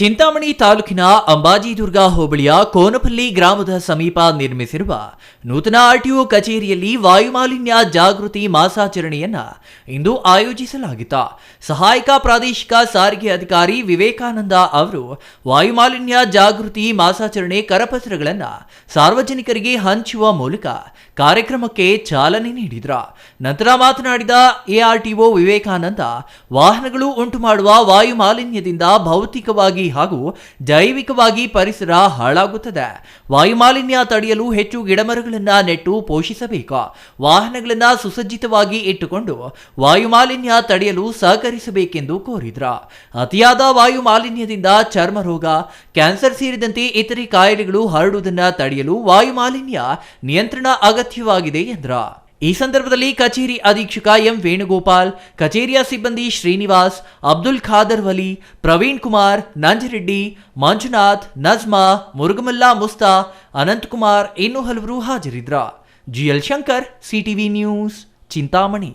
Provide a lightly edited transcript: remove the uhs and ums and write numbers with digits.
ಚಿಂತಾಮಣಿ ತಾಲೂಕಿನ ಅಂಬಾಜಿದುರ್ಗ ಹೋಬಳಿಯ ಕೋನಪಲ್ಲಿ ಗ್ರಾಮದ ಸಮೀಪ ನಿರ್ಮಿಸಿರುವ ನೂತನ ಆರ್ಟಿಒ ಕಚೇರಿಯಲ್ಲಿ ವಾಯುಮಾಲಿನ್ಯ ಜಾಗೃತಿ ಮಾಸಾಚರಣೆಯನ್ನ ಇಂದು ಆಯೋಜಿಸಲಾಗಿತ್ತು. ಸಹಾಯಕ ಪ್ರಾದೇಶಿಕ ಸಾರಿಗೆ ಅಧಿಕಾರಿ ವಿವೇಕಾನಂದ ಅವರು ವಾಯುಮಾಲಿನ್ಯ ಜಾಗೃತಿ ಮಾಸಾಚರಣೆ ಕರಪತ್ರಗಳನ್ನು ಸಾರ್ವಜನಿಕರಿಗೆ ಹಂಚುವ ಮೂಲಕ ಕಾರ್ಯಕ್ರಮಕ್ಕೆ ಚಾಲನೆ ನೀಡಿದರು. ನಂತರ ಮಾತನಾಡಿದ ಎಆರ್ಟಿಒ ವಿವೇಕಾನಂದ, ವಾಹನಗಳು ಉಂಟು ಮಾಡುವ ವಾಯು ಮಾಲಿನ್ಯದಿಂದ ಭೌತಿಕವಾಗಿ ಹಾಗೂ ಜೈವಿಕವಾಗಿ ಪರಿಸರ ಹಾಳಾಗುತ್ತದೆ. ವಾಯುಮಾಲಿನ್ಯ ತಡೆಯಲು ಹೆಚ್ಚು ಗಿಡಮರಗಳನ್ನು ನೆಟ್ಟು ಪೋಷಿಸಬೇಕು. ವಾಹನಗಳನ್ನು ಸುಸಜ್ಜಿತವಾಗಿ ಇಟ್ಟುಕೊಂಡು ವಾಯುಮಾಲಿನ್ಯ ತಡೆಯಲು ಸಹಕರಿಸಬೇಕೆಂದು ಕೋರಿದ್ರು. ಅತಿಯಾದ ವಾಯು ಮಾಲಿನ್ಯದಿಂದ ಚರ್ಮ ರೋಗ, ಕ್ಯಾನ್ಸರ್ ಸೇರಿದಂತೆ ಇತರೆ ಕಾಯಿಲೆಗಳು ಹರಡುವುದನ್ನು ತಡೆಯಲು ವಾಯುಮಾಲಿನ್ಯ ನಿಯಂತ್ರಣ ಅಗತ್ಯವಾಗಿದೆ ಎಂದರು. ಈ ಸಂದರ್ಭದಲ್ಲಿ ಕಚೇರಿ ಅಧೀಕ್ಷಕ ಎಂ ವೇಣುಗೋಪಾಲ್, ಕಚೇರಿಯ ಸಿಬ್ಬಂದಿ ಶ್ರೀನಿವಾಸ್, ಅಬ್ದುಲ್ ಖಾದರ್ ವಲಿ, ಪ್ರವೀಣ್ ಕುಮಾರ್, ನಂಜರೆಡ್ಡಿ, ಮಂಜುನಾಥ್, ನಜ್ಮಾ, ಮುರುಗಮಲ್ಲ ಮುಸ್ತಾ, ಅನಂತಕುಮಾರ್ ಇನ್ನೂ ಹಲವರು ಹಾಜರಿದ್ದರು. GL Shankar, CTV news, Chintamani.